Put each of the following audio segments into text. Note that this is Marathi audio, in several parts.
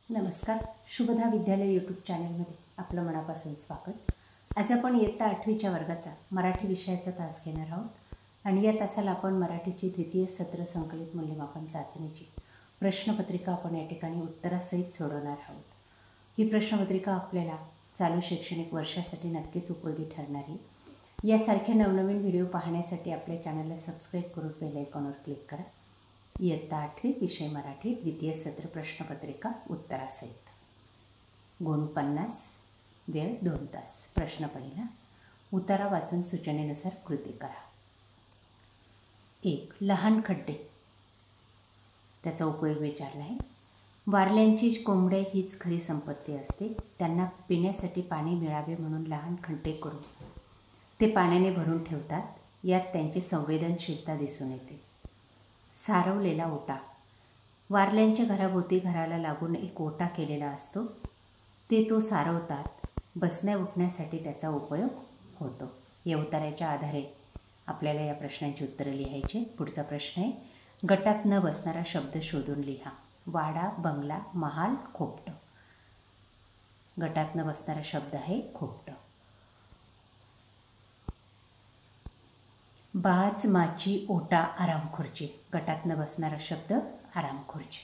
नमस्कार. शुभदा विद्यालय यूट्यूब चॅनलमध्ये आपलं मनापासून स्वागत. आज आपण इयत्ता 8वीच्या वर्गाचा मराठी विषयाचा तास घेणार आहोत आणि या तासाला आपण मराठीची द्वितीय सत्र संकलित मूल्यमापन चाचणीची प्रश्नपत्रिका आपण या ठिकाणी उत्तरासहित सोडवणार आहोत. ही प्रश्नपत्रिका आपल्याला चालू शैक्षणिक वर्षासाठी नक्कीच उपयोगी ठरणार आहे. यासारख्या नवनवीन व्हिडिओ पाहण्यासाठी आपल्या चॅनलला सबस्क्राईब करून बेल आयकॉनवर क्लिक करा. इयत्ता 8वी विषय मराठी द्वितीय सत्र प्रश्नपत्रिका उत्तरासहित. गुण 50, वेळ 2 तास. प्रश्न पहिला, उतारा वाचून सूचनेनुसार कृती करा. 1. लहान खड्डे. त्याचा उपयोग विचारला आहे. वारल्यांची कोंबड्या हीच खरी संपत्ती असते. त्यांना पिण्यासाठी पाणी मिळावे म्हणून लहान खड्डे करून ते पाण्याने भरून ठेवतात. यात त्यांची संवेदनशीलता दिसून येते. सारवलेला ओटा. वारल्यांच्या घराभोवती घराला लागून एक ओटा केलेला असतो. ते तो सारवतात. बसण्या उठण्यासाठी त्याचा उपयोग होतो. या उतार्याच्या आधारे आपल्याला या प्रश्नांची उत्तरं लिहायची. पुढचा प्रश्न आहे, गटात न बसणारा शब्द शोधून लिहा. वाडा, बंगला, महाल, खोपटं. गटात न बसणारा शब्द आहे खोपटं. बाज, माची, ओटा, आरामखुर्ची. गटात न बसणारा शब्द आरामखुर्ची.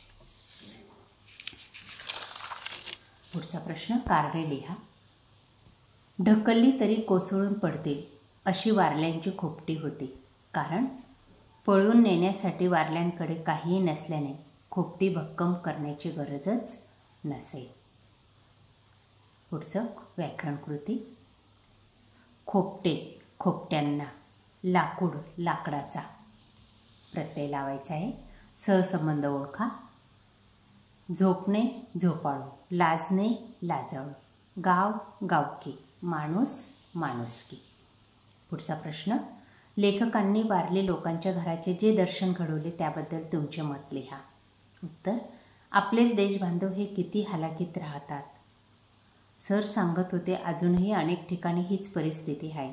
पुढचा प्रश्न, कारणे लिहा. ढकलली तरी कोसळून पडतील अशी वारल्यांची खोपटी होती. कारण पळून नेण्यासाठी वारल्यांकडे काहीही नसल्याने खोपटी भक्कम करण्याची गरजच नसे. पुढचं व्याकरण कृती. खोपटे, खोपट्यांना. लाकूड, लाकडाचा. प्रत्यय लावायचा आहे. सहसंबंध ओळखा. झोपणे, झोपाळू. लाजणे, लाजाळू. गाव, गावकी. माणूस, माणुसकी. पुढचा प्रश्न, लेखकांनी वारली लोकांच्या घराचे जे दर्शन घडवले त्याबद्दल तुमचे मत लिहा. उत्तर, आपलेच देशबांधव हे किती हालाकीत राहतात. सर सांगत होते अजूनही अनेक ठिकाणी हीच परिस्थिती आहे.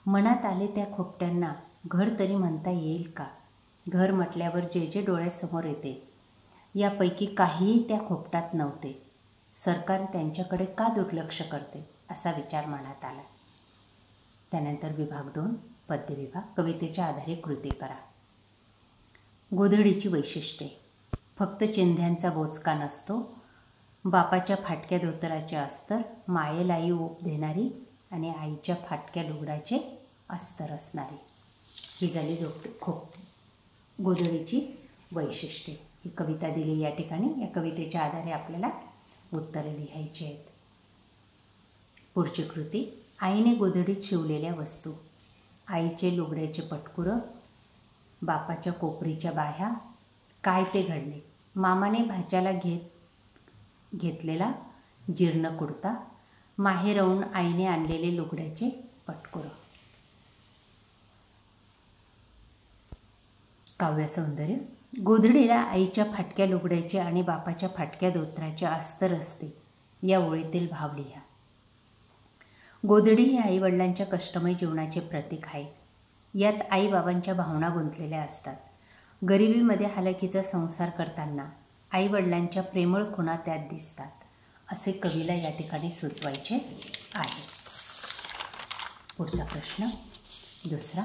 मनात आले त्या खोपट्यांना घर तरी म्हणता येईल का? घर म्हटल्यावर जे जे डोळ्यासमोर येते यापैकी काहीही त्या खोपटात नव्हते. सरकार त्यांच्याकडे का दुर्लक्ष करते असा विचार मनात आला. त्यानंतर विभाग 2 पद्य विभाग. कवितेच्या आधारे कृती करा. गोधडीची वैशिष्ट्ये. फक्त चिंध्यांचा बोचका नसतो. बापाच्या फाटक्या धोतराचे अस्तर, मायेलाई ऊब देणारी आणि आईच्या फाटक्या लुगडाचे अस्तर असणारी. ही झाली गोधडीची वैशिष्ट्ये. ही कविता दिली या ठिकाणी. या कवितेच्या आधारे आपल्याला उत्तरे लिहायची आहेत. पुढची कृती, आईने गोधडीत शिवलेल्या वस्तू. आईचे लुगड्याचे पटकुरं, बापाच्या कोपरीच्या बाह्या. काय ते घडले. मामाने भाच्याला घेतलेला जीर्ण कुडता. माहेरहून आईने आणलेले लुगड्याचे पटकुरं. काव्यसौंदर्य. गोधडीला आईच्या फाटक्या लुगड्याचे आणि बापाच्या फाटक्या धोतराचे अस्तर असते. या ओळीतील भाव लिहा. गोधडी ही आईवडिलांच्या कष्टमय जीवनाचे प्रतीक आहे. यात आईबाबांच्या भावना गुंतलेल्या असतात. गरिबीमध्ये हालाकीचा संसार करताना आईवडिलांच्या प्रेमळ खुणा त्यात दिसतात असे कवीला या ठिकाणी सुचवायचे आहे. पुढचा प्रश्न दुसरा,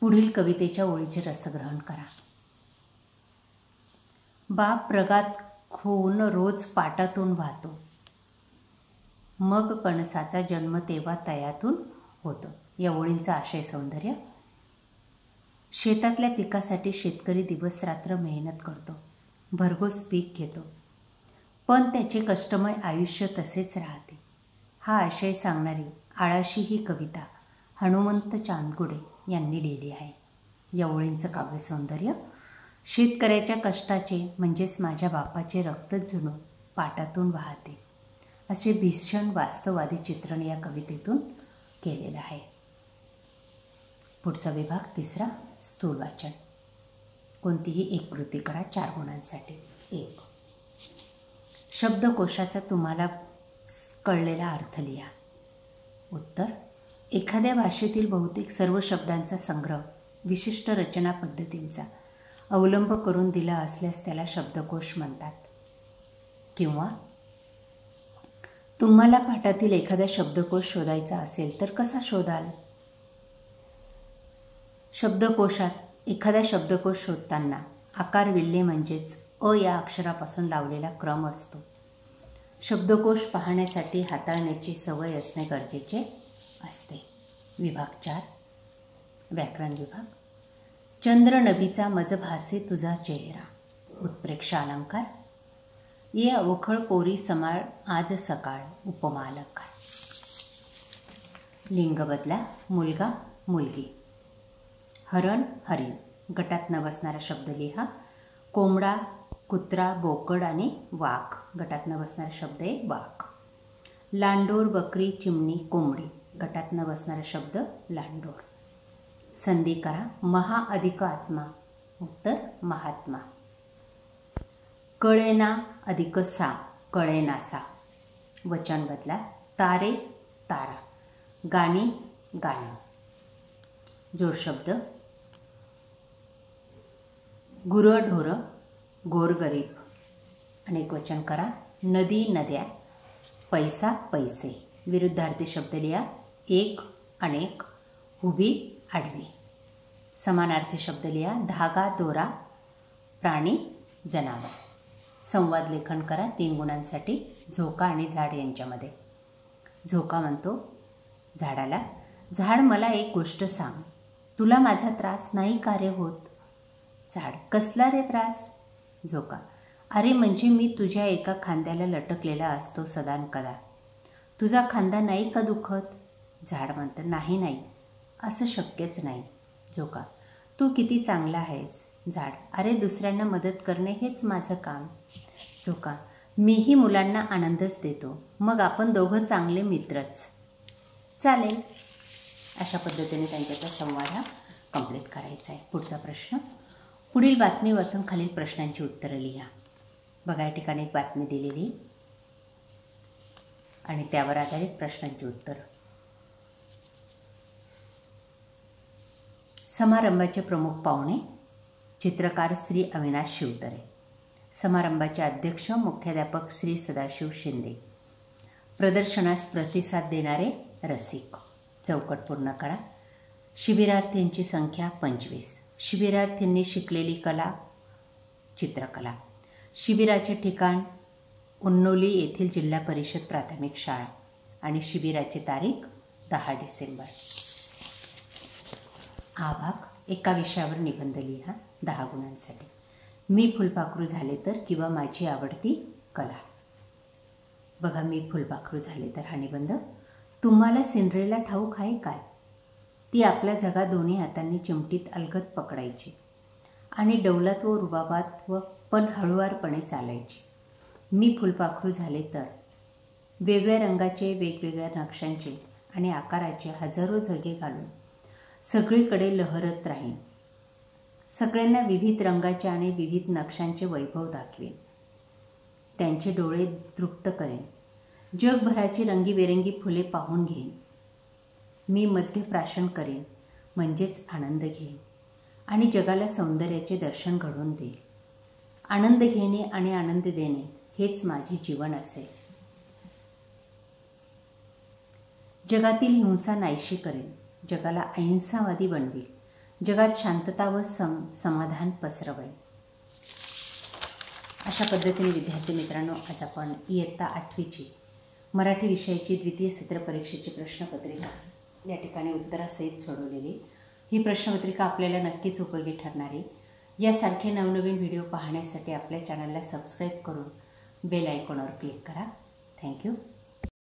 पुढील कवितेच्या ओळीचे रसग्रहण करा. बाप रगात होऊन रोज पाटातून वाहतो. मग कणसाचा जन्म तेव्हा तयातून होतो. या ओळींचा आशय सौंदर्य. शेतातल्या पिकासाठी शेतकरी दिवस रात्र मेहनत करतो. भरघोस पीक घेतो. पण त्याचे कष्टमय आयुष्य तसेच राहते. हा आशय सांगणारी आळाशी ही कविता हनुमंत चांदगुडे यांनी लिहिली आहे. या ओळींचं काव्यसौंदर्य. शेतकऱ्याच्या कष्टाचे म्हणजेच माझ्या बापाचे रक्तच जणू पाटातून वाहते असे भीषण वास्तववादी चित्रण या कवितेतून केलेलं आहे. पुढचा विभाग तिसरा, स्थूल वाचन. कोणतीही एक कृती करा 4 गुणांसाठी. 1. शब्दकोशाचा तुम्हाला कळलेला अर्थ लिहा. उत्तर, एखाद्या भाषेतील बहुतेक सर्व शब्दांचा संग्रह विशिष्ट रचना पद्धतींचा अवलंब करून दिला असल्यास त्याला शब्दकोश म्हणतात. किंवा तुम्हाला पाठातील एखादा शब्दकोश शोधायचा असेल तर कसा शोधाल? शब्दकोशात एखादा शब्दकोश शोधताना आकार विल्हे म्हणजेच अ या अक्षरापासून लावलेला क्रम असतो. शब्दकोश पाहण्यासाठी हाताळण्याची सवय असणे गरजेचे असते. विभाग 4 व्याकरण विभाग. चंद्र नभीचा मज भासे तुझा चेहरा. उत्प्रेक्षा अलंकार. ये अवखळ पोरी समाळ आज सकाळ. उपमा अलंकार. लिंग बदला. मुलगा मुलगी. हरण हरिण. गटात न बसणारा शब्द लिहा. कोंबडा कुत्रा बोकड आणि वाघ. गटात न बसणारा शब्द आहे वाघ. लांडोर बकरी चिमणी कोंबडी. गटात न बसणारा शब्द लांडोर. संधी करा. महा अधिक आत्मा. उत्तर महात्मा. कळेना अधिक सा. कळेनासा. वचन बदला. तारे तारा. गाणी गाणं. जोडशब्द. गुरंढोरं गोरगरीब. अनेक वचन करा. नदी नद्या. पैसा पैसे. विरुद्धार्थी शब्द लिहा. एक अनेक. उभी आडवी. समानार्थी शब्द लिहा. धागा दोरा. प्राणी जनावर. संवाद लेखन करा 3 गुणांसाठी. झोका आणि झाड यांच्यामध्ये. झोका म्हणतो झाडाला, झाड मला एक गोष्ट सांग, तुला माझा त्रास नाही का रे होत? झाड, कसला रे त्रास? झोका, अरे म्हणजे मी तुझ्या एका खांद्याला लटकलेला असतो सदान कदा, तुझा खांदा नाही का दुखत? झाड म्हणतं, नाही नाही, असं शक्यच नाही. झोका, तू किती चांगला आहेस. झाड, अरे दुसऱ्यांना मदत करणे हेच माझं काम. झोका, मीही मुलांना आनंदच देतो, मग आपण दोघं चांगले मित्रच. चालेल. अशा पद्धतीने त्यांच्याचा संवाद हा कंप्लीट करायचा आहे. पुढचा प्रश्न, पुढील बातमी वाचून खालील प्रश्नांची उत्तरं लिहा. बघा, या ठिकाणी एक बातमी दिलेली आणि त्यावर आधारित प्रश्नांची उत्तरं. समारंभाचे प्रमुख पाहुणे चित्रकार श्री अविनाश शिवतरे. समारंभाचे अध्यक्ष मुख्याध्यापक श्री सदाशिव शिंदे. प्रदर्शनास प्रतिसाद देणारे रसिक. चौकट पूर्ण करा. शिबिरार्थींची संख्या 25. शिबिरार्थींनी शिकलेली कला चित्रकला. शिबिराचे ठिकाण उन्नोली येथील जिल्हा परिषद प्राथमिक शाळा आणि शिबिराची तारीख 10 डिसेंबर. हा भाग एका विषयावर निबंध लिहा 10 गुणांसाठी. मी फुलपाखरू झाले तर किंवा माझी आवडती कला. बघा, मी फुलपाखरू झाले तर हा निबंध. तुम्हाला सिंड्रेला ठाऊक आहे काय? ती आपल्या जगा दोन्ही हातांनी चिमटीत अलगद पकडायची आणि डौलात व रुबाबात व पण हळुवारपणे चालायची. मी फुलपाखरू झाले तर वेगळ्या रंगाचे, वेगवेगळ्या नक्षांचे आणि आकाराचे हजारो झगे घालून सगळीकडे लहरत राहीन. सगळ्यांना विविध रंगाचे आणि विविध नक्षांचे वैभव दाखवेन. त्यांचे डोळे तृप्त करेन. जगभराची रंगीबेरंगी फुले पाहून घेईन. मी मध्यप्राशन करेन, म्हणजेच आनंद घेईन आणि जगाला सौंदर्याचे दर्शन घडवून देईन. आनंद घेणे आणि आनंद देणे हेच माझे जीवन असेल. जगातील हिंसा नाहीशी करेन. जगाला अहिंसावादी बनवेल. जगात शांतता व समाधान पसरवेल. अशा पद्धतीने विद्यार्थी मित्रांनो, आज आपण इयत्ता 8वीची मराठी विषयाची द्वितीय सत्र परीक्षेची प्रश्नपत्रिका या ठिकाणी उत्तरासहित सोडवलेली. ही प्रश्नपत्रिका आपल्याला नक्कीच उपयोगी ठरणार आहे. यासारखे नवनवीन व्हिडिओ पाहण्यासाठी आपल्या चॅनलला सबस्क्राईब करून बेल आयकॉनवर क्लिक करा. थँक्यू.